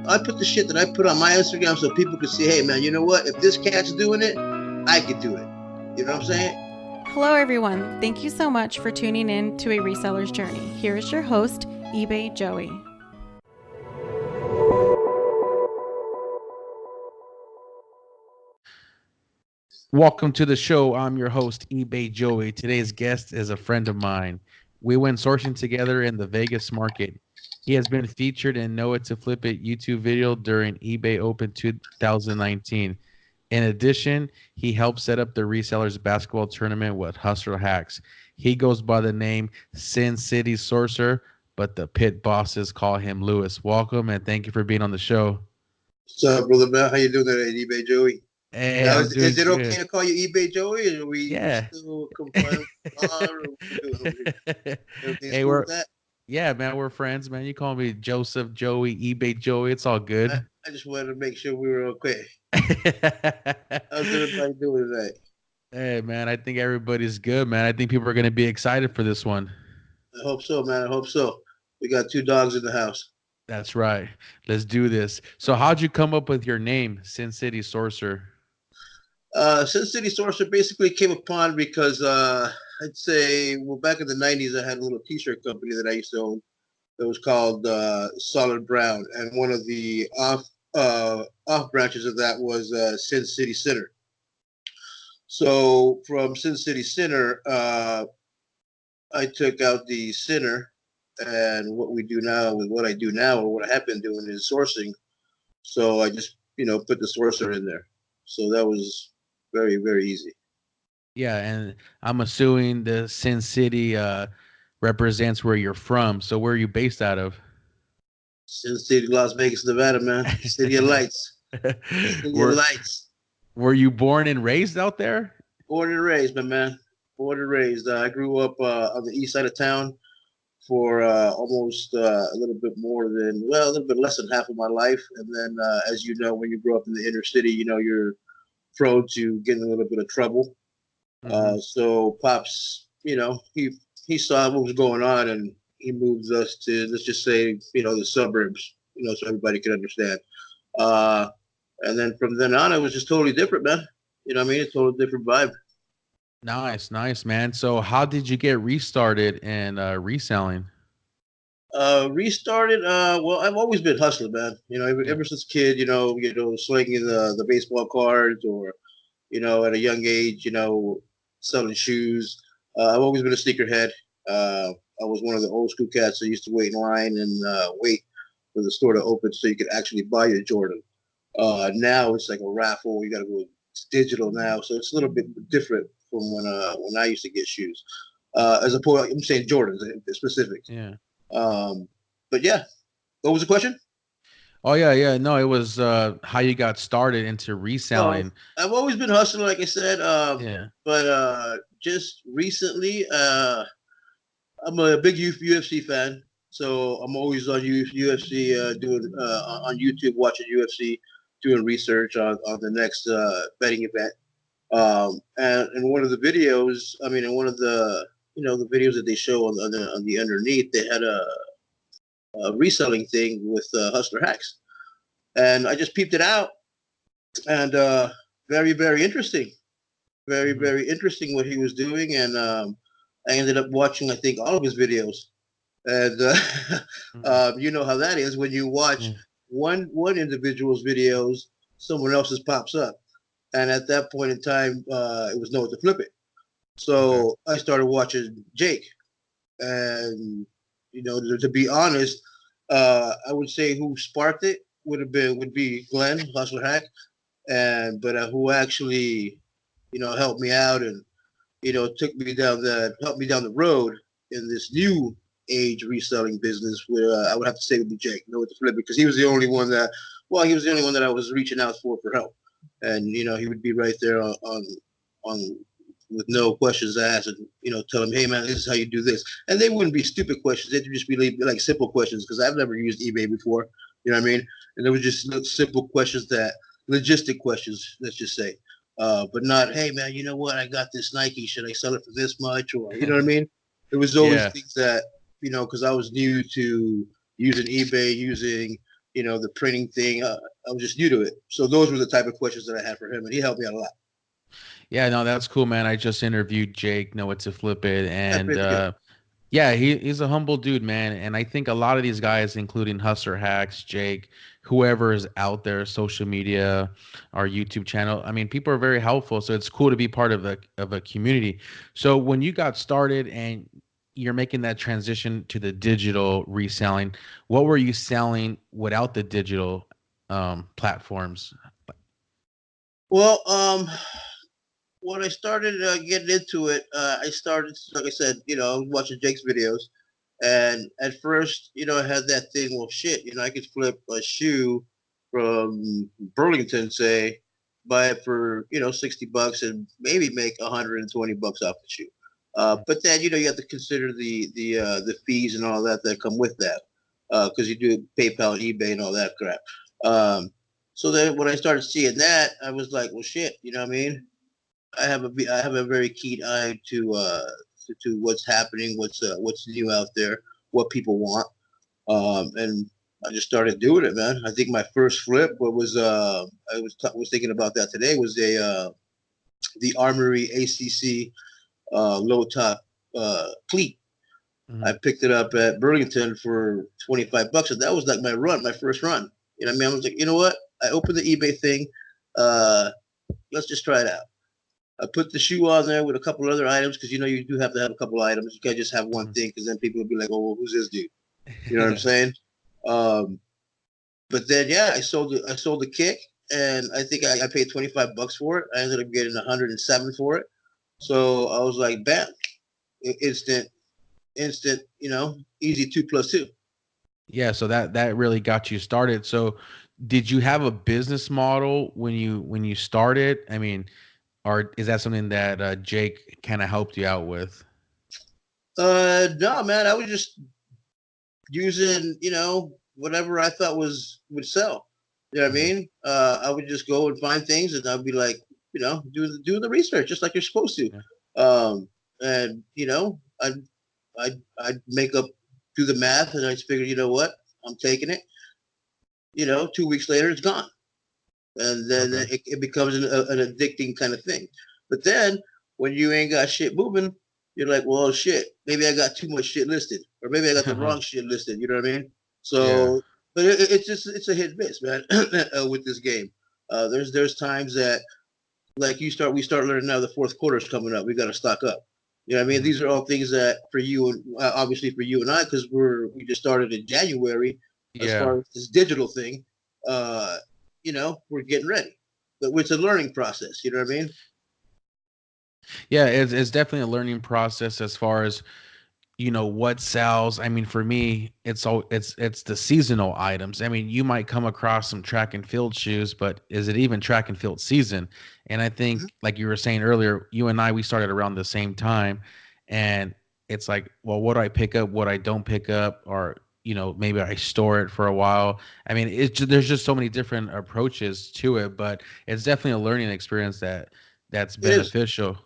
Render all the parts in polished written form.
I put the shit that I put on my Instagram so people could see, hey man, you know what? If this cat's doing it, I could do it. You know what I'm saying? Hello, everyone. Thank you so much for tuning in to A Reseller's Journey. Here is your host, eBay Joey. Welcome to the show. I'm your host, eBay Joey. Today's guest is a friend of mine. We went sourcing together in the Vegas market. He has been featured in Know It to Flip It YouTube video during eBay Open 2019. In addition, he helped set up the resellers basketball tournament with Hustler Hacks. He goes by the name Sin City Sorcerer, but the pit bosses call him Lewis. Welcome and thank you for being on the show. What's up, brother man? How you doing today, eBay Joey? Hey, Now, I'm is doing it okay good. to call you eBay Joey, or are we Yeah. still confined? Or what we doing over here? Everything's Hey, cool with that? yeah, man, we're friends, man. You call me Joseph, Joey, eBay Joey. It's all I, good. I just wanted to make sure we were okay. How's everybody doing today? Hey, man, I think everybody's good, man. I think people are going to be excited for this one. I hope so, man. I hope so. We got 2 dogs in the house. That's right. Let's do this. So, how'd you come up with your name, Sin City Sorcerer? Sin City Sorcerer basically came upon because I'd say, well, back in the 90s, I had a little t-shirt company that I used to own that was called Solid Brown. And one of the off branches of that was Sin City Center. So from Sin City Center, I took out the center, and what we do now with what I do now, or what I have been doing, is sourcing. So I just, put the sorcerer in there. So that was very, very easy. Yeah, and I'm assuming the Sin City represents where you're from. So, where are you based out of? Sin City, Las Vegas, Nevada, man. City of Lights. City of were Lights. Were you born and raised out there? Born and raised, my man. Born and raised. I grew up on the east side of town for almost a little bit more than, well, a little bit less than half of my life. And then, as you know, when you grow up in the inner city, you're prone to getting a little bit of trouble. Mm-hmm. So Pops, he saw what was going on, and he moved us to, let's just say, the suburbs, so everybody could understand. Uh, and then from then on, it was just totally different, man. You know what I mean? A totally different vibe. Nice, nice, man. So, how did you get restarted in reselling? Restarted. Well, I've always been hustling, man. Yeah. Ever since kid, slinging the baseball cards, or at a young age, selling shoes. I've always been a sneakerhead. I was one of the old school cats that used to wait in line and wait for the store to open so you could actually buy your Jordan. Now it's like a raffle. You got to go. It's digital now, so it's a little bit different from when I used to get shoes. As opposed, I'm saying Jordans in specific. Yeah. Um, but yeah, what was the question? Oh yeah, yeah. No, it was how you got started into Oh, reselling. I've always been hustling, like I said. Yeah. But just recently, I'm a big UFC fan, so I'm always on UFC, doing on YouTube, watching UFC, doing research on the next betting event. And one of the videos, I mean, in one of the the videos that they show on the underneath, they had a reselling thing with Hustler Hacks, and I just peeped it out, and very, very interesting, very, Mm-hmm. very interesting what he was doing, and I ended up watching, I think, all of his videos. And Mm-hmm. you know how that is when you watch Yeah. one individual's videos, someone else's pops up, and at that point in time, it was nowhere to flip it. Okay. So I started watching Jake, and to be honest, I would say who sparked it would be Glenn Hustler Hack, and but who actually helped me out, and took me down that helped me down the road in this new age reselling business, where I would have to say would be Jake, know what to flip, because he was the only one that, well, he was the only one that I was reaching out for help, and he would be right there on with no questions asked, and tell him, hey man, this is how you do this, and they wouldn't be stupid questions, they'd just be like simple questions, because I've never used eBay before, you know what I mean, and there was just simple questions, that logistic questions, let's just say, but not, hey man, you know what? I got this Nike. Should I sell it for this much? Or you know what I mean? It was always Yeah. things that because I was new to using eBay, using the printing thing. I was just new to it. So those were the type of questions that I had for him, and he helped me out a lot. Yeah, no, that's cool, man. I just interviewed Jake, Know What to Flip It, Yeah, and pretty good. yeah, he's a humble dude, man. And I think a lot of these guys, including Hustler Hacks, Jake, whoever is out there, social media, our YouTube channel. I mean, people are very helpful, so it's cool to be part of a community. So when you got started and you're making that transition to the digital reselling, what were you selling without the digital platforms? Well, when I started getting into it, I started, like I said, watching Jake's videos. And at first, I had that thing, well, shit, I could flip a shoe from Burlington, say, buy it for, $60 and maybe make $120 off the shoe. But then, you have to consider the fees and all that come with that. Because you do PayPal and eBay and all that crap. So then when I started seeing that, I was like, well, shit, you know what I mean? I have a very keen eye to what's happening, what's new out there, what people want, and I just started doing it, man. I think my first flip, what was was thinking about that today, was the Armory ACC low top cleat. I Mhm. picked it up at Burlington for $25, and that was like my first run. You know what I mean? I was like, you know what? I opened the eBay thing. Uh, let's just try it out. I put the shoe on there with a couple other items because you do have to have a couple items. You can't just have one Mhm. thing because then people will be like, "Oh, well, who's this dude?" You know what I'm saying? Um, but then yeah, I sold the kick, and I think I paid $25 for it. I ended up getting 107 for it. So I was like, bam, instant, easy 2 plus 2. Yeah, so that really got you started. So did you have a business model when you started? I mean, or is that something that Jake kind of helped you out with? No, man, I was just using, whatever I thought would sell. You know what I Mhm. mean? I would just go and find things, and I'd be like, do the research just like you're supposed to. Yeah. And I'd make up, do the math, and I just figured, you know what, I'm taking it. 2 weeks later, it's gone, and then Okay. it becomes an addicting kind of thing. But then when you ain't got shit moving, you're like, well, shit, maybe I got too much shit listed, or maybe I got the wrong shit listed. You know what I mean? Yeah. So, but it's a hit and miss, man, with this game. There's times that like we start learning now the fourth quarter is coming up. We got to stock up. You know what I mean? Mhm. These are all things that for you and obviously for you and I, because we just started in January. As Yeah. far as this digital thing, uh, we're getting ready, but it's a learning process. You know what I mean? Yeah, it's definitely a learning process as far as what sells. I mean, for me, it's the seasonal items. I mean, you might come across some track and field shoes, but is it even track and field season? And I Mhm. think, like you were saying earlier, you and I, we started around the same time, and it's like, well, what do I pick up, what I don't pick up, or maybe I store it for a while. I mean, there's just so many different approaches to it, but it's definitely a learning experience that's It is, beneficial.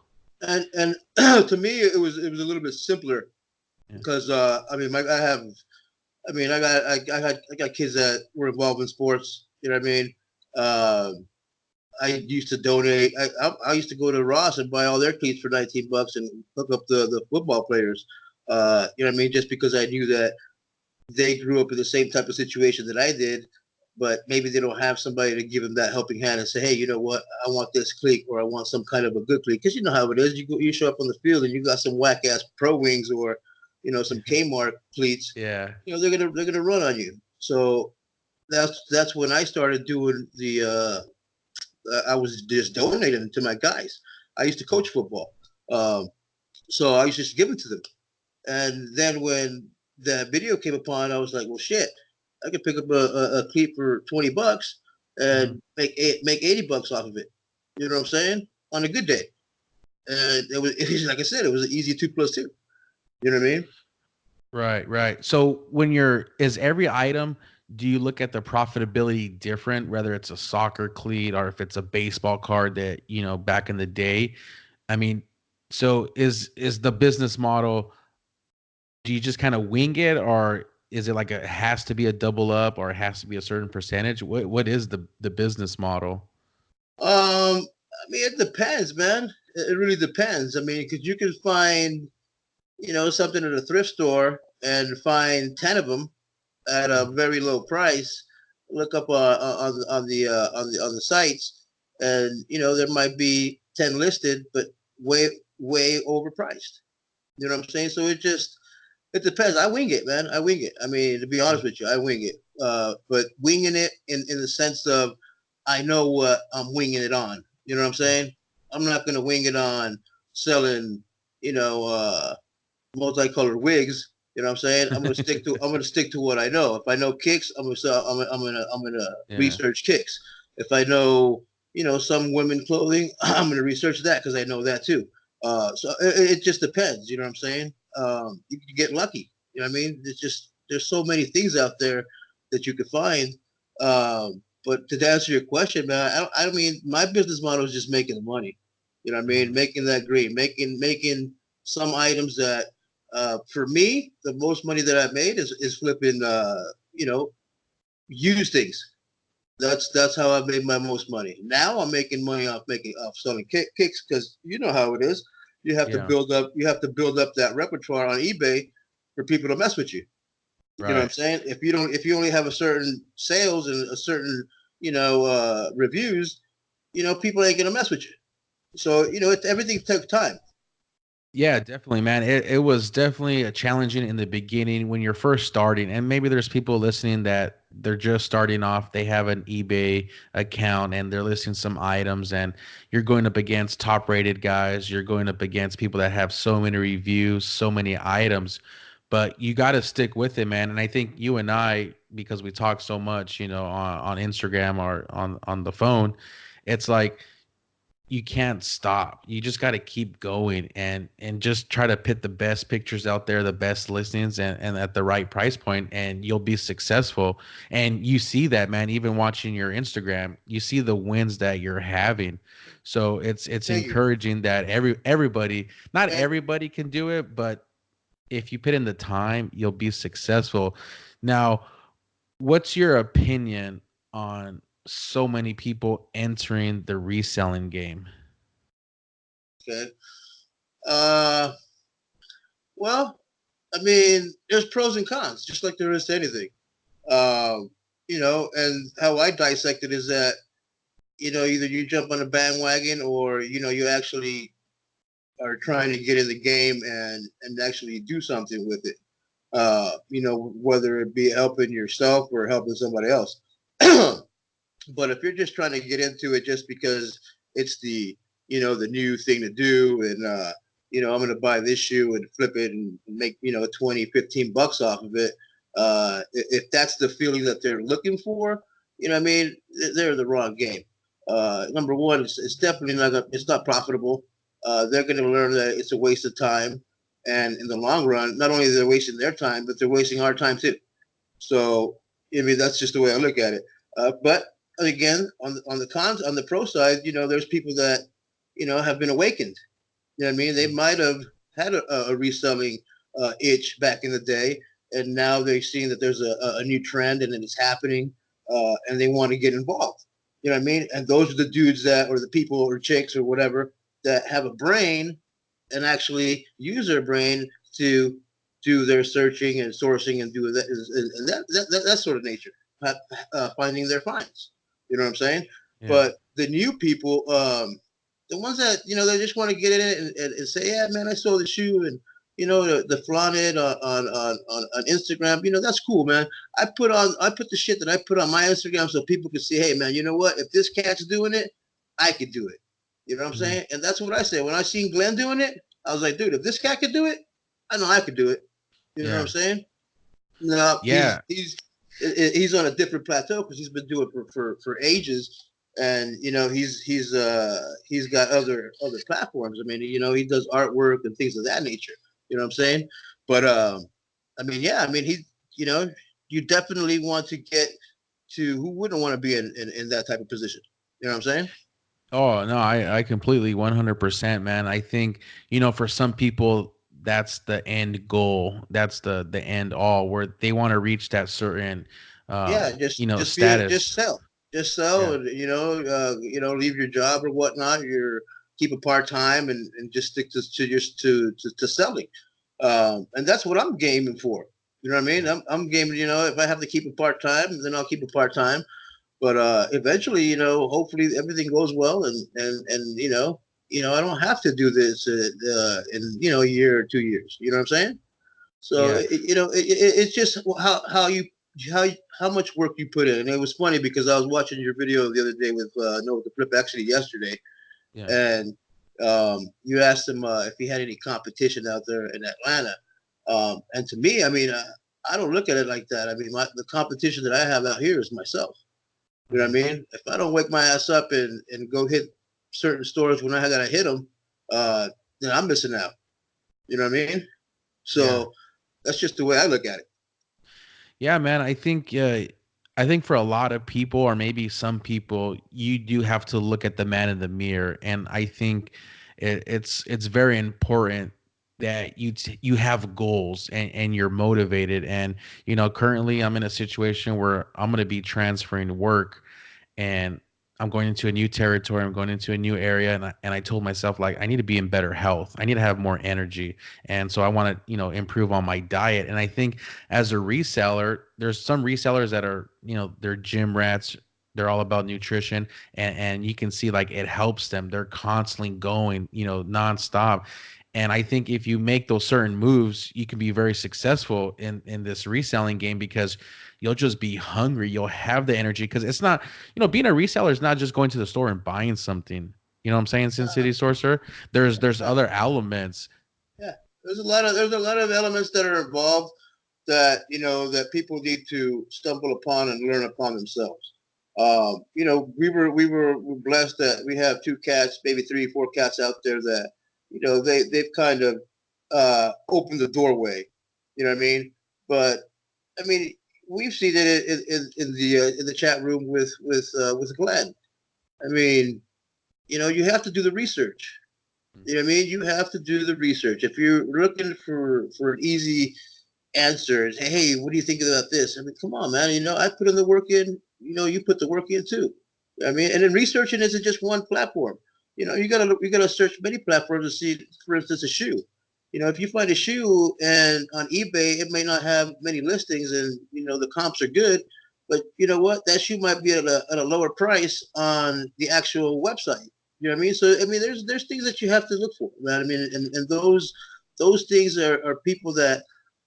and to me, it was a little bit simpler Yeah. because I mean, I got kids that were involved in sports. You know what I mean? Um, I used to donate. I used to go to Ross and buy all their cleats for $19 and hook up the football players. You know what I mean? Just because I knew that they grew up in the same type of situation that I did, but maybe they don't have somebody to give them that helping hand and say, hey, you know what? I want this cleat or I want some kind of a good cleat. Because you know how it is. You show up on the field and you got some whack ass Pro Wings or some Kmart cleats. Yeah. They're gonna run on you. So that's when I started doing I was just donating to my guys. I used to coach football, um, so I used to just give it to them. And then when the video came upon, I was like, well, shit, I could pick up a cleat for $20 Mhm. and make $80 off of it. You know what I'm saying? On a good day. And it was like I said, it was an easy 2 plus 2. You know what I mean? Right, right. So is every item, do you look at the profitability different, whether it's a soccer cleat or if it's a baseball card that, back in the day? I mean, so is the business model, do you just kind of wing it, or Is it like it has to be a double up or it has to be a certain percentage? What is the business model? I mean, it depends, man. It really depends. I mean, because you can find, something at a thrift store and find 10 of them at a very low price. Look up on the sites, and there might be 10 listed, but way overpriced. You know what I'm saying? So it depends. I wing it, man. I wing it. I mean, to be honest with you, I wing it. But winging it in the sense of I know what I'm winging it on. You know what I'm saying? I'm not gonna wing it on selling, you know, uh, multicolored wigs. You know what I'm saying? I'm gonna stick to what I know. If I know kicks, I'm gonna Yeah. research kicks. If I know some women clothing, I'm gonna research that because I know that too. So it just depends. You know what I'm saying? You can get lucky. You know what I mean? There's so many things out there that you could find. But to answer your question, man, I mean my business model is just making the money. You know what I mean? Mhm. Making that green, making some items that for me, the most money that I've made is flipping, used things. That's how I've made my most money. Now I'm making money off selling kicks because you know how it is. Yeah. You have to build up that repertoire on eBay for people to mess with you. You know what I'm Right. saying? If you only have a certain sales and a certain reviews, people ain't gonna mess with you. So everything took time. Yeah, definitely, man. It was definitely a challenging in the beginning when you're first starting. And maybe there's people listening that they're just starting off. They have an eBay account and they're listing some items, and you're going up against top rated guys. You're going up against people that have so many reviews, so many items. But you got to stick with it, man. And I think you and I, because we talk so much, on Instagram or on the phone, it's like you can't stop. You just got to keep going and just try to put the best pictures out there, the best listings, and at the right price point, and you'll be successful. And you see that, man, even watching your Instagram, you see the wins that you're having. So it's Thank you. encouraging that everybody, not And everybody can do it, but if you put in the time, you'll be successful. Now, what's your opinion on so many people entering the reselling game? okay. Uh, well, I mean, there's pros and cons, just like there is to anything. Um, and how I dissect it is that either you jump on a bandwagon or you actually are trying to get in the game and actually do something with it. Whether it be helping yourself or helping somebody else. But if you're just trying to get into it just because it's the new thing to do, and I'm going to buy this shoe and flip it and make 20, $15 off of it. If that's the feeling that they're looking for, what I mean, they're in the wrong game. Number one, it's definitely it's not profitable. They're going to learn that it's a waste of time, and in the long run, not only are they wasting their time, but they're wasting our time too. So, I mean, that's just the way I look at it. But again, on the cons, on the pro side, there's people that have been awakened. You know what I mean? They might have had a reselling itch back in the day, and now they're seeing that there's a new trend and it's happening, and they want to get involved. You know what I mean? And those are the dudes that, or the people or chicks or whatever, that have a brain and actually use their brain to do their searching and sourcing and do that, and that sort of nature, finding their finds. You know what I'm saying? Yeah. But the new people, the ones that they just want to get in it and say, yeah, man, I saw the shoe and the flaunt it on Instagram. That's cool, man. I put the shit that I put on my Instagram so people can see, hey, man, you know what? If this cat's doing it, I could do it. You know what I'm Mhm. saying? And that's what I say. When I seen Glenn doing it, I was like, dude, if this cat could do it, I know I could do it. You know what I'm Yeah. saying? No, Yeah. he's on a different plateau because he's been doing it for ages, and he's got other platforms. I mean, he does artwork and things of that nature. You know what I'm saying? But I mean, yeah, I mean, you know, you definitely want to get to who wouldn't want to be in that type of position. You know what I'm saying? Oh, no, I completely 100%, man. I think, for some people, that's the end goal. That's the end all, where they want to reach that certain, Yeah, just status. sell, Yeah. and leave your job or whatnot. Keep a part time and just stick to selling. And that's what I'm gaming for. You know what I mean? Yeah. I'm gaming. If I have to keep a part time, then I'll keep a part time. But eventually, hopefully everything goes well, and I don't have to do this in a year or 2 years. You know what I'm saying? So Yeah. it's just how how much work you put in. And it was funny because I was watching your video the other day with no, with the flip, actually yesterday, Yeah. and you asked him if he had any competition out there in Atlanta. And to me, I mean, I don't look at it like that. I mean, the competition that I have out here is myself. You know what Mhm. I mean? If I don't wake my ass up and go hit certain stores when I gotta hit them, then I'm missing out. You know what I mean? Yeah. So that's just the way I look at it. Yeah, man. I think for a lot of people, or maybe some people, you do have to look at the man in the mirror, and I think it's very important that you have goals, and you're motivated. And currently, I'm in a situation where I'm going to be transferring work, and I'm going into a new territory. I'm going into a new area, and I told myself, like, I need to be in better health. I need to have more energy, and so I want to improve on my diet. And I think as a reseller, there's some resellers that are they're gym rats. They're all about nutrition, and you can see like it helps them. They're constantly going nonstop. And I think if you make those certain moves, you can be very successful in this reselling game, because you'll just be hungry. You'll have the energy, because it's not, being a reseller is not just going to the store and buying something. You know what I'm saying, Sin Uh, City Sorcerer? There's yeah, other elements. yeah. There's a lot of elements that are involved that that people need to stumble upon and learn upon themselves. We were blessed that we have two cats, maybe three, four cats out there that they've kind of opened the doorway. You know what I mean? But I mean, we've seen it in the chat room with Glenn. I mean, you have to do the research. You know what I mean? You have to do the research. If you're looking for an easy answer, hey, what do you think about this? I mean, come on, man. I put in the work in. You put the work in too. I mean, and then researching isn't just one platform. You gotta search many platforms to see, for instance, a shoe. If you find a shoe and on eBay, it may not have many listings, and the comps are good, but you know what? That shoe might be at a lower price on the actual website. You know what I mean? So I mean, there's things that you have to look for, man. I mean, and those things are people that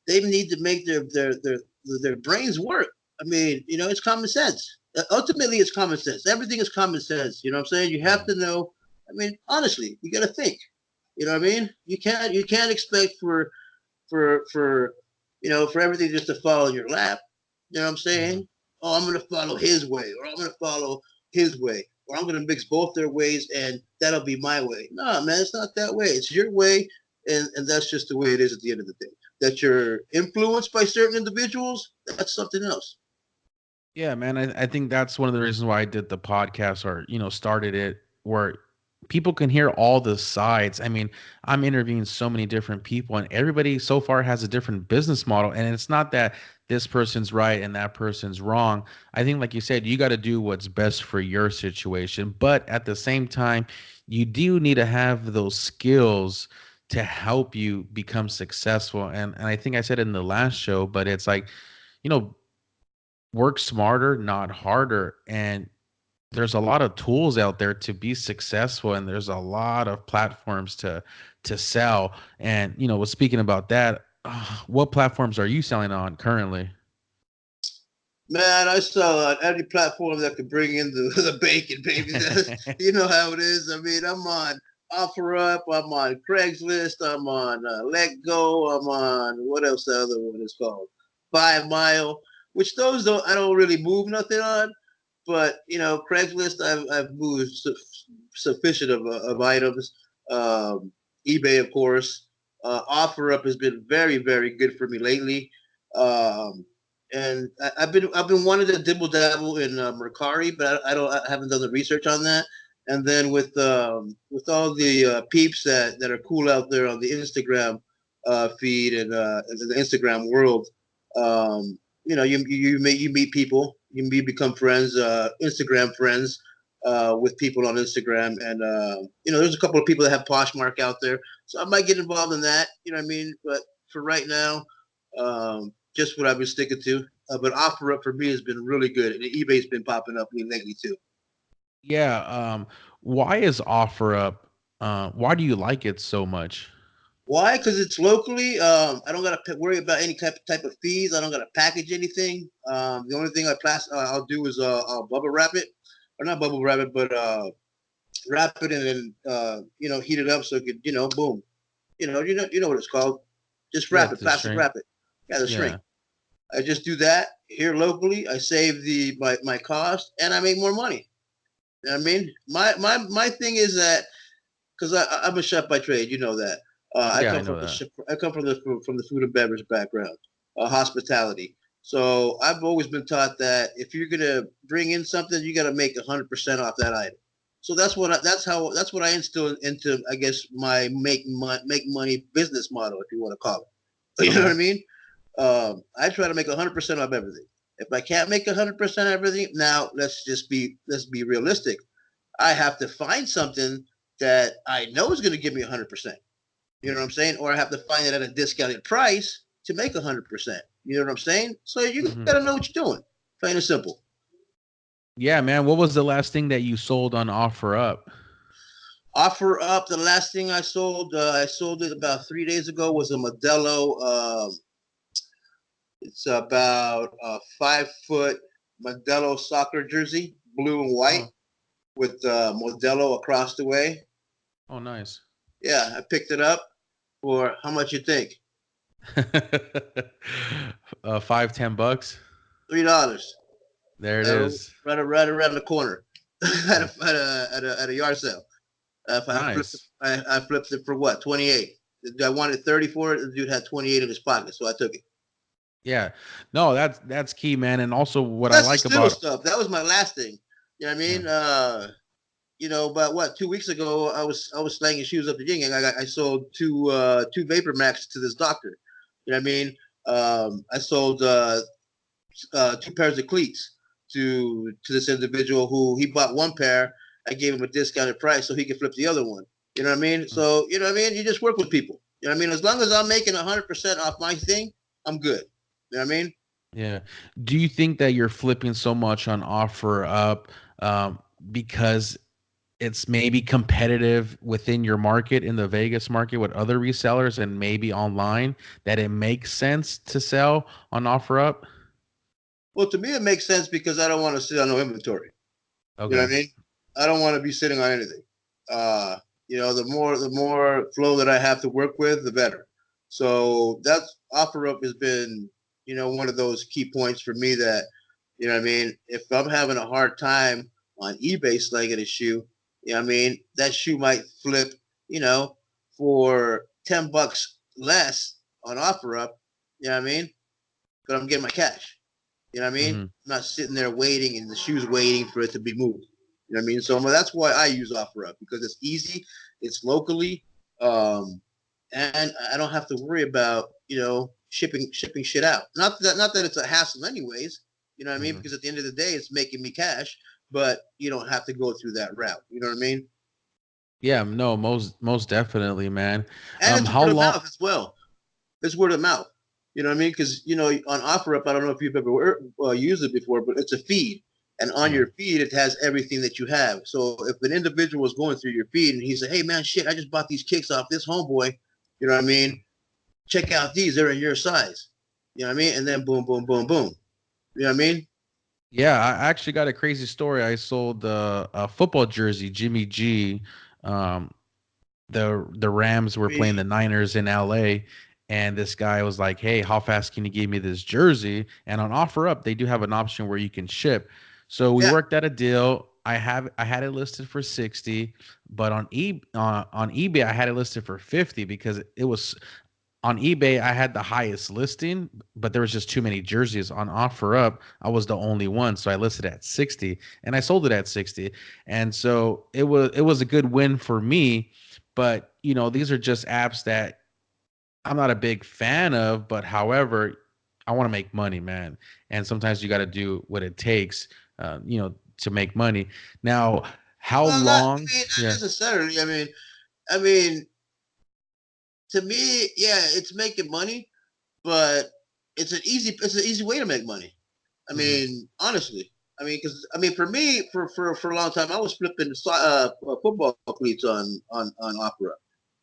they need to make their brains work. I mean, it's common sense. Ultimately, it's common sense. Everything is common sense. You know what I'm saying? You have Yeah. to know. I mean, honestly, you got to think. You know what I mean? You can't expect for everything just to fall in your lap. You know what I'm Mhm. saying? Oh, I'm gonna follow his way, or I'm gonna follow his way, or I'm gonna mix both their ways, and that'll be my way. No, man, it's not that way. It's your way, and that's just the way it is at the end of the day. That you're influenced by certain individuals, that's something else. Yeah, man. I think that's one of the reasons why I did the podcast, or started it, where people can hear all the sides. I mean, I'm interviewing so many different people, and everybody so far has a different business model. And it's not that this person's right and that person's wrong. I think, like you said, you got to do what's best for your situation. But at the same time, you do need to have those skills to help you become successful. And I think I said it in the last show, but it's like, you know, work smarter, not harder. And there's a lot of tools out there to be successful, and there's a lot of platforms to sell. And was speaking about that, what platforms are you selling on currently? Man, I saw on every platform that could bring in the bacon, baby. You know how it is. I mean, I'm on OfferUp, I'm on Craigslist, I'm on Let Go, I'm on what else? The other one is called 5 Mile, which those I don't really move nothing on. But Craigslist, I've moved sufficient of items. Um, eBay, of course. OfferUp has been very, very good for me lately. Um, and I've been wanting to dibble dabble in Mercari, but I haven't done the research on that. And then with all the peeps that are cool out there on the Instagram, feed and in the Instagram world. You meet people, become friends, Instagram friends with people on Instagram, and there's a couple of people that have Poshmark out there, so I might get involved in that. You know what I mean? But for right now, just what I've been sticking to. But OfferUp for me has been really good, and eBay's been popping up lately too. Yeah. Why is OfferUp? Why do you like it so much? Why? Because it's locally. I don't gotta worry about any type of fees. I don't gotta package anything. The only thing I'll do is I'll bubble wrap it, or not bubble wrap it, but wrap it and then heat it up so it could boom. You know what it's called. Just Yeah, wrap it, the plastic shrink. wrap it. Yeah, the shrink. Yeah. I just do that here locally. I save my cost and I make more money. You know what I mean, my thing is that because I'm a chef by trade, you know that. I Yeah, I come from know that. I come from the food and beverage background, hospitality. So I've always been taught that if you're gonna bring in something, you got to make 100% off that item. So that's what I instill into, I guess, my make money business model, if you want to call it. You know what Okay. I mean? I try to make 100% off everything. If I can't make 100% everything, now let's be realistic. I have to find something that I know is going to give me 100%. You know what I'm saying? Or I have to find it at a discounted price to make 100%. You know what I'm saying? So you Hmm. got to know what you're doing. Plain and simple. Yeah, man. What was the last thing that you sold on OfferUp? OfferUp. The last thing I sold it about 3 days ago, was a Modelo. It's about a 5 foot Modelo soccer jersey, blue and white, Oh, with Modelo across the way. oh, nice. Yeah, I picked it up for how much you think? 5, $10. $3. There it is. Right around the corner at Yeah. a yard sale. Nice. I flipped it for what? 28. I wanted 30 for it. The dude had 28 in his pocket, so I took it. Yeah. No, that's key, man. And also what I That's like the little about stuff. That was my last thing. You know what I yeah. mean? About what, 2 weeks ago, I was slanging shoes up the yin yang. I sold two Vapor Max to this doctor. You know what I mean? I sold two pairs of cleats to this individual who he bought one pair. I gave him a discounted price so he could flip the other one. You know what I mean? Mm. So you know what I mean. You just work with people. You know what I mean? As long as I'm making 100% off my thing, I'm good. You know what I mean? Yeah. Do you think that you're flipping so much on OfferUp because it's maybe competitive within your market in the Vegas market with other resellers and maybe online that it makes sense to sell on OfferUp? Well, to me, it makes sense because I don't want to sit on no inventory. You know Okay. what I mean? I don't want to be sitting on anything. Uh, the more flow that I have to work with, the better. So that's OfferUp has been, one of those key points for me that, you know what I mean? If I'm having a hard time on eBay slinging a shoe, you know what I mean? That shoe might flip, you know, for $10 less on OfferUp, you know what I mean? But I'm getting my cash. You know what I mean? Hmm. I'm not sitting there waiting and the shoe's waiting for it to be moved. You know what I mean? So that's why I use OfferUp, because it's easy, it's locally, and I don't have to worry about shipping shit out. Not that it's a hassle, anyways. You know what I mean? Hmm. Because at the end of the day, it's making me cash, but you don't have to go through that route. You know what I mean? Yeah, no, most definitely, man. And it's How word of long? mouth as well. It's word of mouth. You know what I mean? Because on OfferUp, I don't know if you've ever used it before, but it's a feed, and on Yeah. your feed it has everything that you have. So if an individual is going through your feed and he said, "Hey man, shit, I just bought these kicks off this homeboy," you know what I mean? Check out these; they're in your size. You know what I mean? And then boom, boom, boom, boom. You know what I mean? Yeah, I actually got a crazy story. I sold a football jersey, Jimmy G. Um, the Rams were playing the Niners in LA, and this guy was like, "Hey, how fast can you give me this jersey?" And on OfferUp, they do have an option where you can ship. So we Yeah, worked out a deal. I had it listed for 60, but on eBay I had it listed for 50 because it was on eBay. I had the highest listing, but there was just too many jerseys. On OfferUp, I was the only one, so I listed at 60 and I sold it at 60. And so it was a good win for me. But these are just apps that I'm not a big fan of, but however, I want to make money, man. And sometimes you got to do what it takes, to make money. Now, how Well, not. long? I mean, not Yeah. necessarily. I mean, to me, yeah, it's making money, but it's an easy way to make money. I Hmm. mean, honestly, because for me, for a long time, I was flipping football cleats on Opera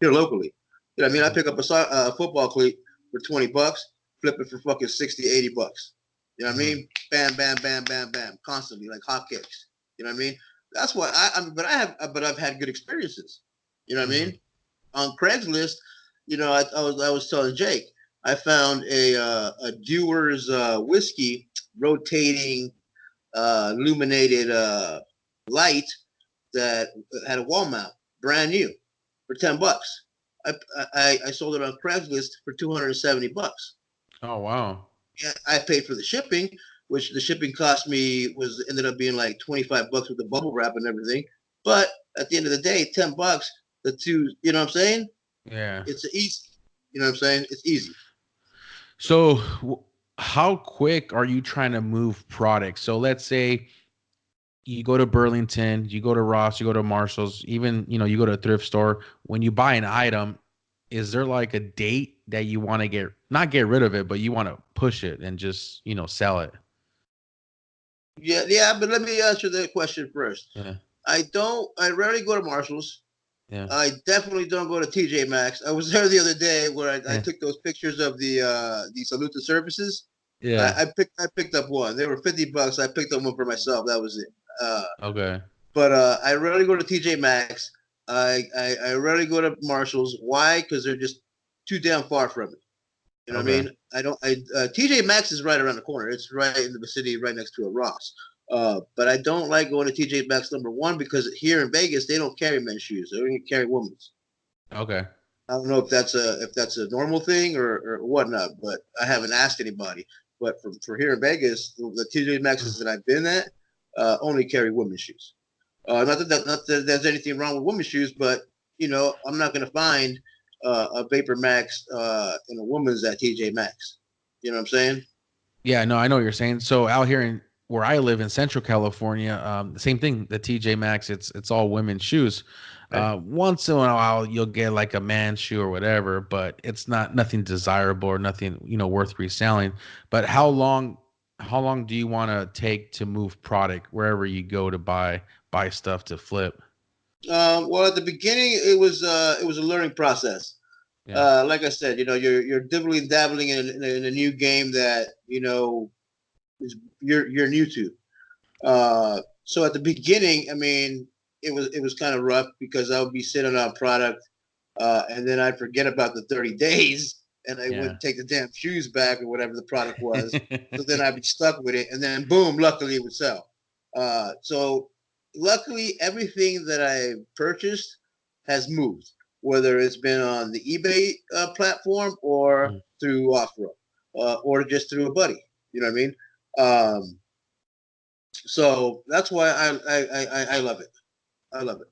here locally. I pick up a football cleat for $20, flip it for fucking 60, $80. You know what I Hmm. mean? Bam, bam, bam, bam, bam, constantly like hotcakes. You know what I mean? That's why but I've had good experiences. You know what I Hmm. mean? On Craigslist, I was telling Jake, I found a Dewar's whiskey rotating illuminated light that had a wall mount, brand new, for $10. I sold it on Craigslist for $270. Oh, wow. Yeah, I paid for the shipping, which the shipping cost me was ended up being like $25 with the bubble wrap and everything. But at the end of the day, $10, the two, you know what I'm saying? Yeah. It's easy. You know what I'm saying? It's easy. So, how quick are you trying to move products? So, let's say you go to Burlington, you go to Ross, you go to Marshalls, even, you go to a thrift store. When you buy an item, is there like a date that you want to not get rid of it, but you want to push it and just, sell it? Yeah, yeah. But let me answer that question first. Yeah. I rarely go to Marshalls. Yeah. I definitely don't go to TJ Maxx. I was there the other day where I Yeah. took those pictures of the salute to services. Yeah. I picked up one. They were $50. I picked up one for myself. That was it. Okay. But I rarely go to TJ Maxx. I rarely go to Marshalls. Why? Because they're just too damn far from me. You know what I Okay. mean? I don't. TJ Maxx is right around the corner. It's right in the vicinity, right next to a Ross. But I don't like going to TJ Maxx number one because here in Vegas they don't carry men's shoes. They only carry women's. Okay. I don't know if that's a normal thing or whatnot, but I haven't asked anybody. But for here in Vegas, the TJ Maxxes that I've been at only carry women's shoes. Not that there's anything wrong with women's shoes, but I'm not going to find a Vapor Max in a woman's at TJ Maxx. You know what I'm saying? Yeah, no, I know what you're saying. So out here in where I live in Central California, the same thing. The TJ Maxx, it's all women's shoes. Okay. Once in a while, you'll get like a man's shoe or whatever, but it's not nothing desirable or nothing worth reselling. But how long do you want to take to move product wherever you go to buy stuff to flip? Well, at the beginning, it was a learning process. Yeah, Like I said, you're dibbling dabbling in a new game that you're new to. So at the beginning, it was kind of rough because I would be sitting on product, and then I'd forget about the 30 days, and I yeah, wouldn't take the damn shoes back or whatever the product was. So then I'd be stuck with it, and then boom, luckily it would sell. So luckily, everything that I purchased has moved, whether it's been on the eBay platform or Mm. through Offroad, or just through a buddy. You know what I mean? Um, so that's why I love it. I love it.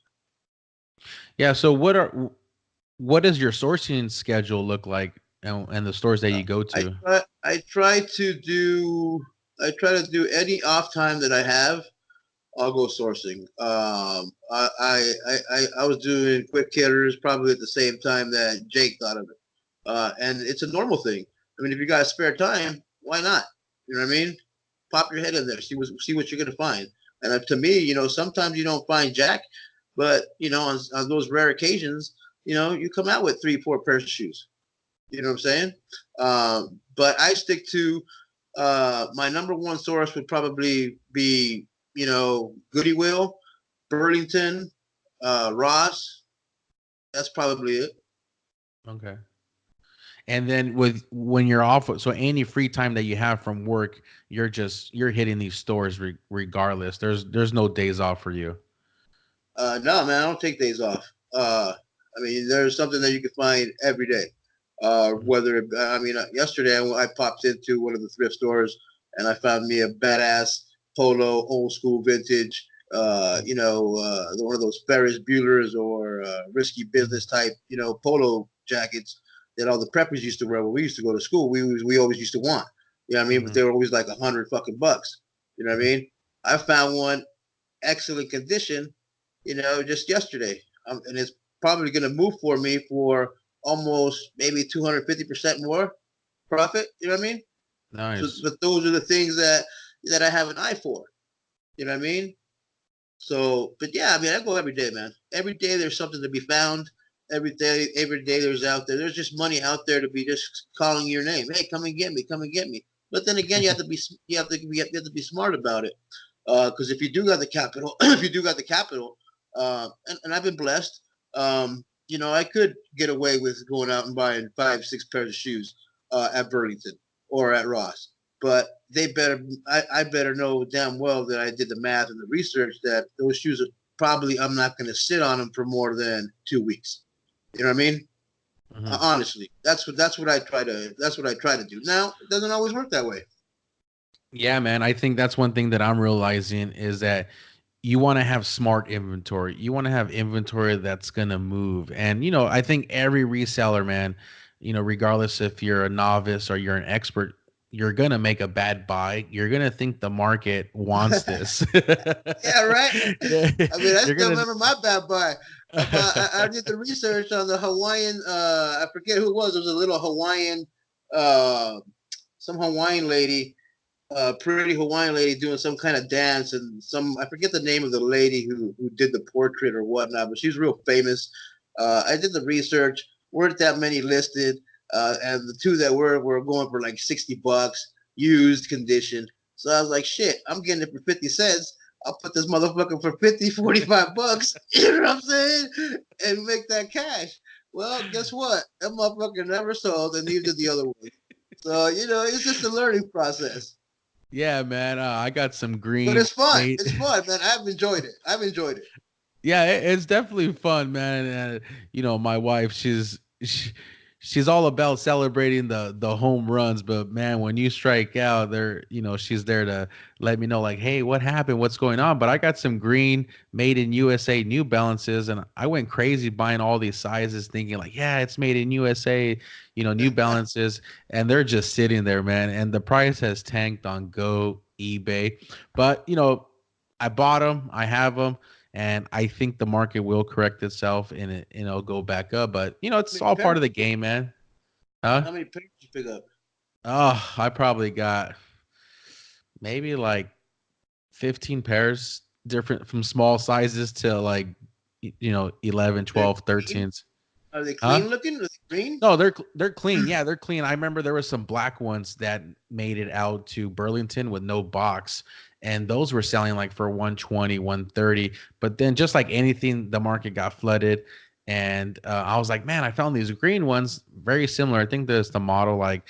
Yeah. So what does your sourcing schedule look like, and the stores that you go I to? try I try to do I try to do any off time that I have. I'll go sourcing. I was doing quick hitters probably at the same time that Jake thought of it, and it's a normal thing. If you got spare time, why not? You know what I mean? Pop your head in there, see what you're gonna find. And to me, sometimes you don't find jack, but on those rare occasions, you come out with 3, 4 pairs of shoes. You know what I'm saying? But I stick to my number one source would probably be Goody Will, Burlington, Ross. That's probably it. Okay. And then when you're off, so any free time that you have from work, you're hitting these stores regardless. There's no days off for you. No, man, I don't take days off. There's something that you can find every day. Yesterday I popped into one of the thrift stores and I found me a badass polo, old school vintage. One of those Ferris Bueller's or risky business type, polo jackets that all the preppers used to wear when we used to go to school. We always used to want. You know what I mean? But they were always like $100 fucking. You know what I mean? I found one excellent condition, just yesterday, and it's probably going to move for me for almost maybe 250% more profit. You know what I mean? So, Nice. but those are the things that I have an eye for. You know what I mean? So, but yeah, I mean, I go every day, man. Every day there's something to be found. Every day there's out there. There's just money out there to be just calling your name. Hey, come and get me. Come and get me. But then again, you have to be smart about it. Because if you do got the capital, and I've been blessed, I could get away with going out and buying 5, 6 pairs of shoes at Burlington or at Ross. But I better know damn well that I did the math and the research that those shoes are probably, I'm not going to sit on them for more than 2 weeks. You know what I mean? Honestly, that's what I try to do. Now, it doesn't always work that way. Yeah, man. I think that's one thing that I'm realizing is that you want to have smart inventory. You want to have inventory that's going to move. And, I think every reseller, man, regardless if you're a novice or you're an expert, you're going to make a bad buy. You're going to think the market wants this. Yeah, right. I mean, I You're still going remember my bad buy. I did the research on the Hawaiian. I forget who it was. It was a little Hawaiian, some Hawaiian lady, pretty Hawaiian lady doing some kind of dance, and I forget the name of the lady who did the portrait or whatnot, but she's real famous. I did the research. Weren't that many listed, and the two that were going for like $60, used condition. So I was like, shit, I'm getting it for 50 cents. I'll put this motherfucker for 50, $45. You know what I'm saying? And make that cash. Well, guess what? That motherfucker never sold, and neither did the other one. So, it's just a learning process. Yeah, man. I got some But green it's fun. mate. It's fun, man. I've enjoyed it. Yeah, it's definitely fun, man. And my wife, she's all about celebrating the home runs, but man, when you strike out, she's there to let me know, like, hey, what happened? What's going on? But I got some green made in USA New Balances, and I went crazy buying all these sizes, thinking like, yeah, it's made in USA, New Balances, and they're just sitting there, man. And the price has tanked on Go, eBay, but I bought them, I have them, and I think the market will correct itself and it'll go back up. But How it's many all part pairs? of the game, man. Huh? How many pairs did you pick up? Oh, I probably got maybe like 15 pairs, different from small sizes to like 11, They're 12, clean. 13s. Are they Huh? clean looking? Are they green? No, they're clean. Yeah, they're clean. I remember there was some black ones that made it out to Burlington with no box, and those were selling like for 120, 130. But then just like anything, the market got flooded, and I was like, man, I found these green ones very similar. I think there's the model like,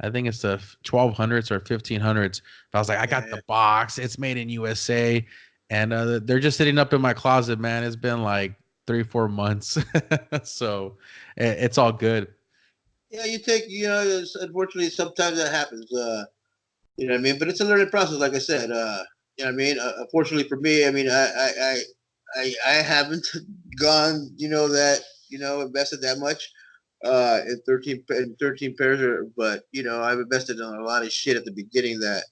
I think it's the 1200s or 1500s. But I was like, I got Yeah, the box. It's made in USA, and they're just sitting up in my closet, man. It's been like 3, 4 months, so it's all good. yeah. Unfortunately, sometimes that happens. You know what I mean? But it's a learning process, like I said. You know what I mean? Unfortunately for me, I mean, I haven't gone, invested that much in 13 pairs, but I've invested in a lot of shit at the beginning that,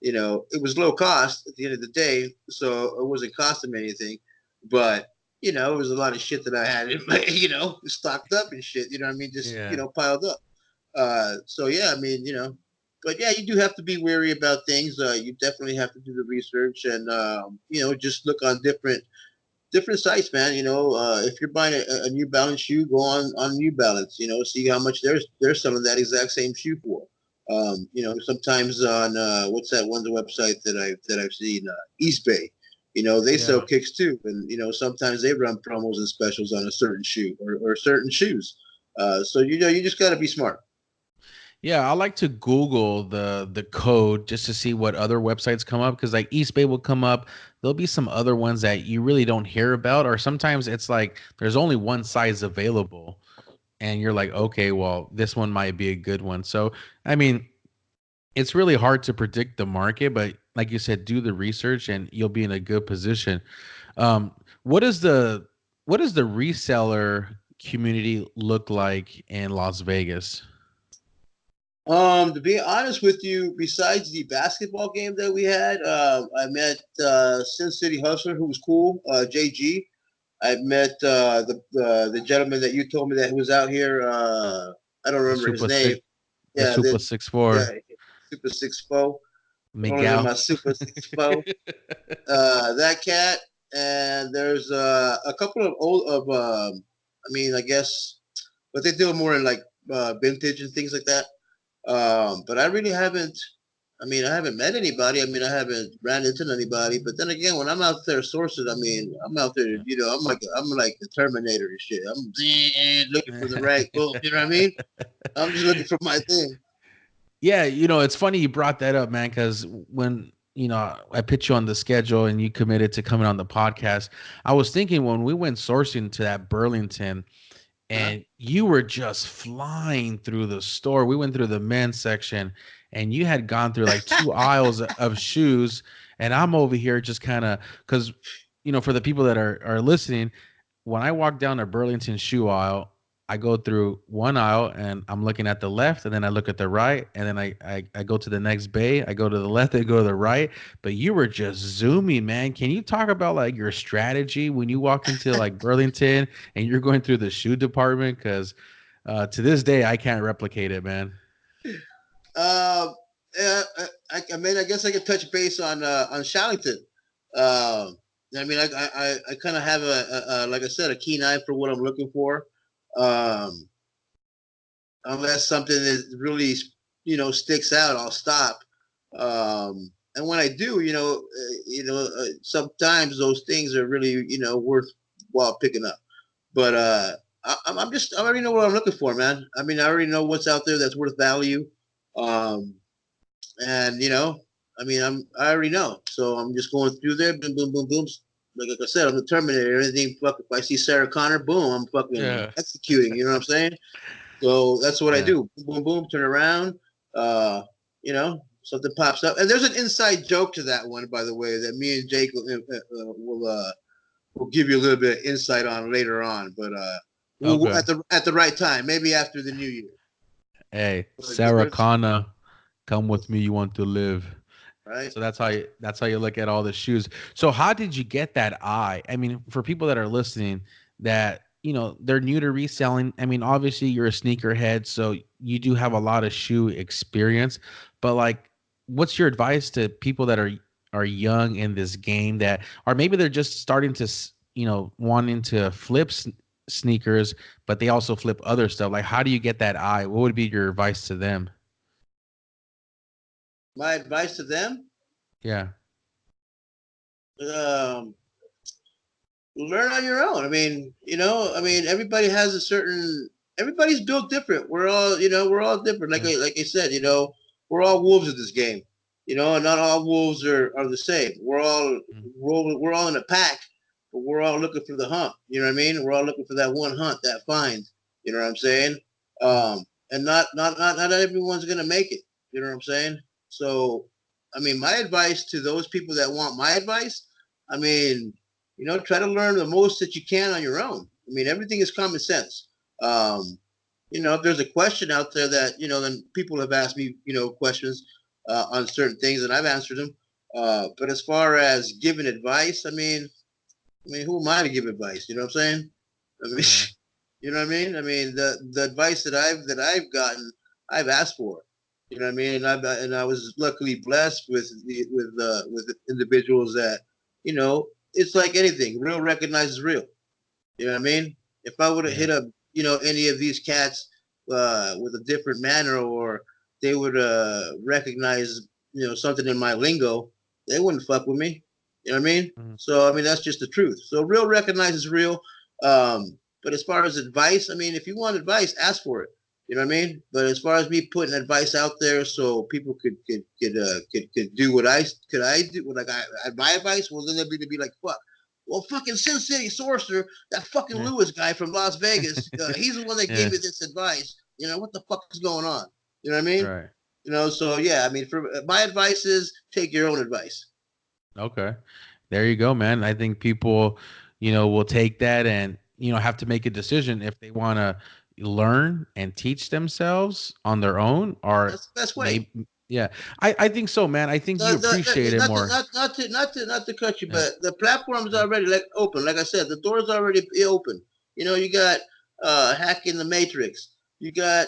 it was low cost at the end of the day, so it wasn't costing me anything, but it was a lot of shit that I had in my, stocked up and shit. You know what I mean? Just Yeah. piled up. So yeah, I mean, but yeah, you do have to be wary about things. You definitely have to do the research and just look on different sites, man. If you're buying a New Balance shoe, go on New Balance. See how much they're selling that exact same shoe for. Sometimes on what's that one website that I've seen, Eastbay. They sell Yeah. kicks too, and sometimes they run promos and specials on a certain shoe or certain shoes. So you just got to be smart. Yeah, I like to Google the code just to see what other websites come up because like Eastbay will come up. There'll be some other ones that you really don't hear about, or sometimes it's like there's only one size available, and you're like, okay, well, this one might be a good one. So, I mean, it's really hard to predict the market, but like you said, do the research and you'll be in a good position. Um, what is the what is the reseller? community look like in Las Vegas? To be honest with you, besides the basketball game that we had, I met Sin City Hustler, who was cool. JG. I met the gentleman that you told me that was out here. I don't The remember his Super name. Six, the Yeah, Super Six yeah, Four, Super Six Foe. Calling him Miguel. my Super Six Foe. That cat, and there's a couple of old of I mean, I guess, but they deal more in like vintage and things like that. But I really haven't. I mean, I haven't met anybody. I mean, I haven't ran into anybody. But then again, when I'm out there sourcing, I mean, I'm out there. You know, I'm like the Terminator and shit. I'm looking for the right boom. You know what I mean? I'm just looking for my thing. Yeah, it's funny you brought that up, man, because when I put you on the schedule and you committed to coming on the podcast, I was thinking when we went sourcing to that Burlington Huh? and you were just flying through the store. We went through the men's section and you had gone through like two aisles of shoes, and I'm over here just kind of because for the people that are listening, when I walk down the Burlington shoe aisle, I go through one aisle and I'm looking at the left, and then I look at the right, and then I go to the next bay. I go to the left, I go to the right. But you were just zooming, man. Can you talk about like your strategy when you walk into like Burlington and you're going through the shoe department? Because to this day, I can't replicate it, man. Uh, I mean, I guess I could touch base on Shallington. Um, I mean, I kind of have like I said, a keen eye for what I'm looking for. Um, unless something is really sticks out, I'll stop. And when I do, sometimes those things are really worthwhile picking up. But I already know what I'm looking for, man. I mean, I already know what's out there that's worth value. Um, and I mean, I already know, so I'm just going through there, boom, boom, boom, boom. Like I said, I'm the Terminator. Everything, fuck. If I see Sarah Connor, boom, I'm fucking Yeah. executing. You know what I'm saying? So that's what I Yeah. do. Boom, boom, boom. Turn around. Something pops up, and there's an inside joke to that one, by the way, that me and Jake will give you a little bit of insight on later on. But we'll Okay. at the right time, maybe after the new year. Hey, But Sarah Connor, come with me. You want to live. right? So that's how you look at all the shoes. So how did you get that eye? I mean, for people that are listening that, they're new to reselling. I mean, obviously you're a sneakerhead, so you do have a lot of shoe experience, but like what's your advice to people that are young in this game that or maybe they're just starting to wanting to flip sneakers, but they also flip other stuff. Like how do you get that eye? What would be your advice to them? My advice to them: Yeah. um, learn on your own. I mean, everybody has a certain. Everybody's built different. We're all different. Yeah. Like I said, we're all wolves in this game. And not all wolves are the same. We're all in a pack, but we're all looking for the hunt. You know what I mean? We're all looking for that one hunt, that find. You know what I'm saying? And not everyone's gonna make it. You know what I'm saying? So, I mean, my advice to those people that want my advice, I mean, try to learn the most that you can on your own. I mean, everything is common sense. Um, if there's a question out there that, then people have asked me, questions on certain things and I've answered them. But as far as giving advice, I mean, who am I to give advice? You know what I'm saying? I mean, Yeah. you know what I mean? I mean, the advice that I've gotten, I've asked for. You know what I mean? And I was luckily blessed with individuals that, it's like anything. Real recognizes real. You know what I mean? If I would have Yeah. hit up, any of these cats with a different manner, or they would recognize, something in my lingo, they wouldn't fuck with me. You know what I mean? Mhm. So I mean, that's just the truth. So real recognizes real. But as far as advice, I mean, if you want advice, ask for it. You know what I mean? But as far as me putting advice out there so people could do what I do, what my advice, well, then they'd be like, fuck. Well, fucking Sin City Sorcerer, that fucking Yeah. Lewis guy from Las Vegas, he's the one that gave Yeah. me this advice. What the fuck is going on? You know what I mean? Right. So yeah, I mean, for my advice is take your own advice. Okay. There you go, man. I think people, will take that and have to make a decision if they want to learn and teach themselves on their own, or That's the best way. maybe, yeah, I think so, man. I think you appreciate it more. Not to cut you, Yeah. but the platform's already like open. Like I said, the door's already open. You got hacking the matrix. You got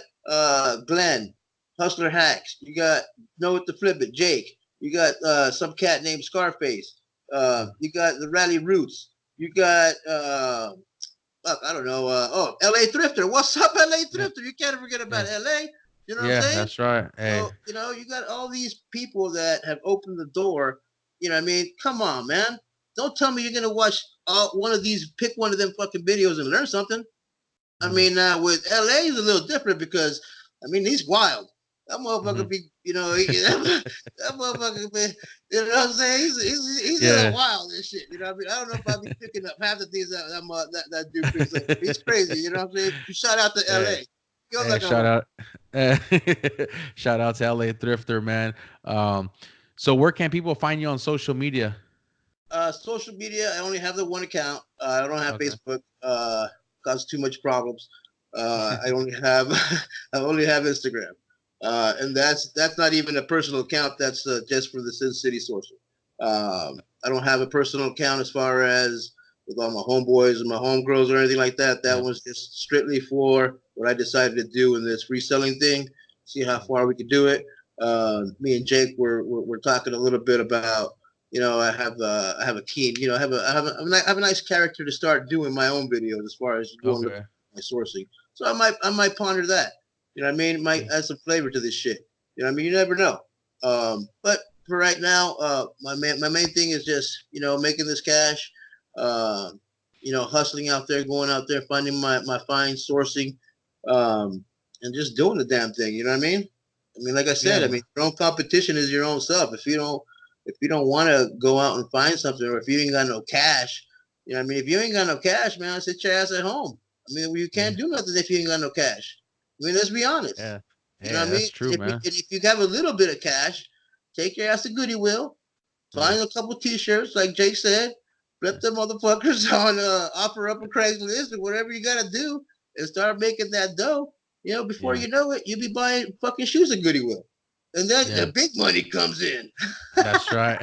Glenn, hustler hacks. You got know what to flip it, Jake. You got some cat named Scarface. You got the Rally Roots. You got fuck, I don't know. L.A. Thrifter. What's up, L.A. Yeah. Thrifter? You can't forget about Yeah. L.A. You know what I'm Yeah, saying? that's right. Hey. So, you got all these people that have opened the door. You know what I mean? Come on, man. Don't tell me you're going to watch one of these, pick one of them fucking videos and learn something. I mean, with LA is a little different because, I mean, he's wild. That motherfucker be, that motherfucker be, you know what I'm saying? He's a little Yeah. wild and shit. You know what I mean? I don't know if I'll be picking up half the things that dude picks up. He's crazy. You know what I'm saying? Shout out to Yeah. LA. Yo, Hey, like a homie. shout out to LA Thrifter, man. So where can people find you on social media? Social media, I only have the one account. I don't have Okay. Facebook. Causes too much problems. I only have I only have Instagram, and that's not even a personal account. That's just for the Sin City Sorcerer. I don't have a personal account as far as with all my homeboys and my homegirls or anything like that. That Yeah. was just strictly for what I decided to do in this reselling thing. See how far we could do it. Me and Jake were talking a little bit about I have a keen, I have a nice character to start doing my own videos as far as going with Okay. my sourcing. So I might ponder that. You know what I mean? It might Yeah. add some flavor to this shit. You know what I mean? You never know. But for right now, my main thing is just making this cash. Hustling out there, going out there, finding my fine sourcing, and just doing the damn thing. You know what I mean? I mean, like I said, I Yeah. mean, your own competition is your own self. If you don't want to go out and find something, or if you ain't got no cash, I mean, if you ain't got no cash, man, sit your ass at home. I mean, you Yeah. can't do nothing if you ain't got no cash. I mean, let's be honest. Yeah. You know what Yeah, I mean? that's true, man. And if you have a little bit of cash, take your ass to Goody Will, Yeah. find a couple T-shirts, like Jake said, flip the motherfuckers on offer up a Craigslist or whatever you gotta do, and start making that dough. Before Yeah. you know it, you'll be buying fucking shoes at Goody Will, and then the Yeah. big money comes in. That's right.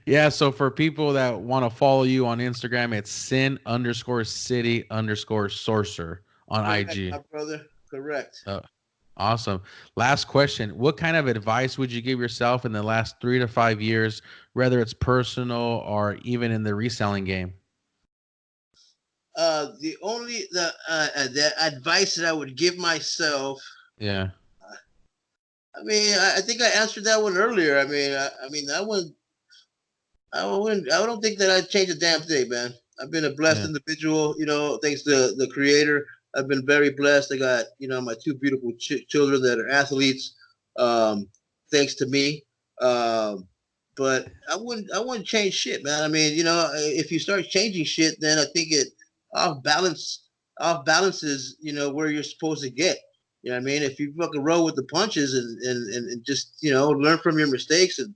Yeah. So for people that want to follow you on Instagram, it's sin_city_sorcerer on Correct, IG. my brother. Correct. Uh, awesome. Last question. What kind of advice would you give yourself in the last 3 to 5 years, whether it's personal or even in the reselling game? The advice that I would give myself. Yeah. I mean, I think I answered that one earlier. I mean, that one. I don't think that I'd change a damn thing, man. I've been a blessed Yeah. individual, thanks to the creator. I've been very blessed. I got, my two beautiful children that are athletes, um, thanks to me. Um, but I wouldn't change shit, man. I mean, if you start changing shit, then I think it off balance, off balances, where you're supposed to get. You know what I mean? If you fucking roll with the punches and just, learn from your mistakes and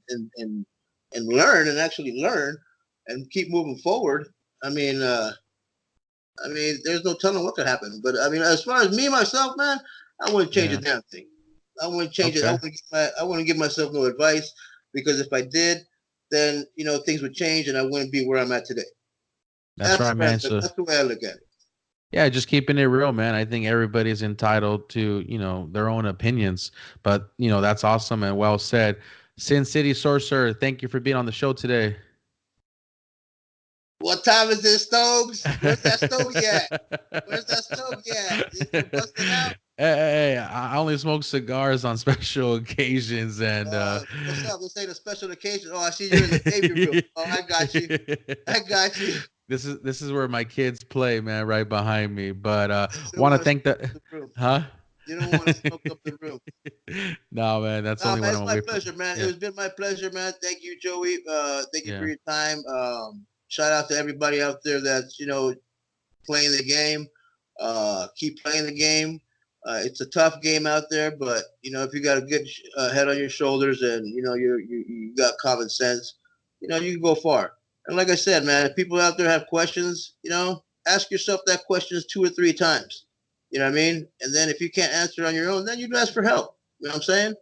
learn and actually learn and keep moving forward. I mean, there's no telling what could happen. But I mean, as far as me myself, man, I wouldn't change a Yeah. damn thing. I wouldn't change it. Okay. I wouldn't give myself no advice because if I did, then things would change and I wouldn't be where I'm at today. That's right, man. So That's the way I look at it. yeah, just keeping it real, man. I think everybody's entitled to, their own opinions. But, that's awesome and well said. Sin City Sorcerer, thank you for being on the show today. What time is it, Stokes? Where's that Stogie at? Where's that Stogie at? You busted out? Hey, I only smoke cigars on special occasions, and What's up? This ain't a special occasion. Oh, I see you're in the baby room. Oh, I got you. I got you. This is where my kids play, man, right behind me. But want to want to thank the, huh? You don't want to smoke up the room. No, man, that's No, only man, when it's I'm my away from. pleasure, man. Yeah, It's been my pleasure, man. Thank you, Joey. Thank you for yeah, your time. Shout out to everybody out there that's playing the game. Keep playing the game. It's a tough game out there, but if you got a good head on your shoulders and you got common sense, you can go far. And like I said, man, if people out there have questions, ask yourself that question 2 or 3 times. You know what I mean? And then if you can't answer it on your own, then you ask for help. You know what I'm saying?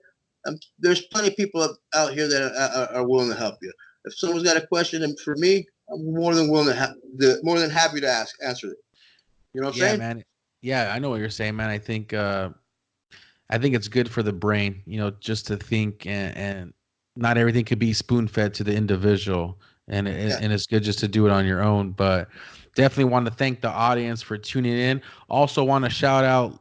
There's plenty of people out here that are willing to help you. If someone's got a question, and for me, I'm more than willing to more than happy to answer it. You know what I'm Yeah, saying? man. Yeah, I know what you're saying, man. I think it's good for the brain, just to think, and not everything could be spoon fed to the individual, Yeah. and it's good just to do it on your own. But definitely want to thank the audience for tuning in. Also want to shout out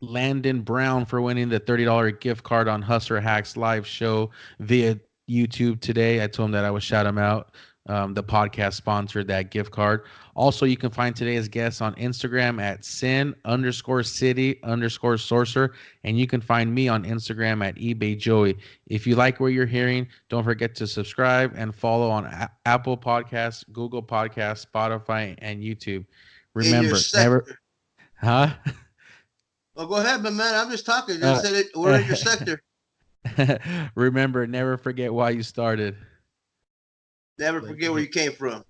Landon Brown for winning the $30 gift card on Hustler Hacks live show via YouTube today. I told him that I would shout him out. The podcast sponsored that gift card. Also, you can find today's guest on Instagram at sin_city_sorcerer. And you can find me on Instagram at eBay Joey. If you like what you're hearing, don't forget to subscribe and follow on Apple Podcasts, Google Podcasts, Spotify, and YouTube. In your Remember, never, sector. huh? Oh, go ahead, man. I'm just talking. I Uh, said it. We're in your sector. Remember, never forget why you started. Never Like, forget where you came from.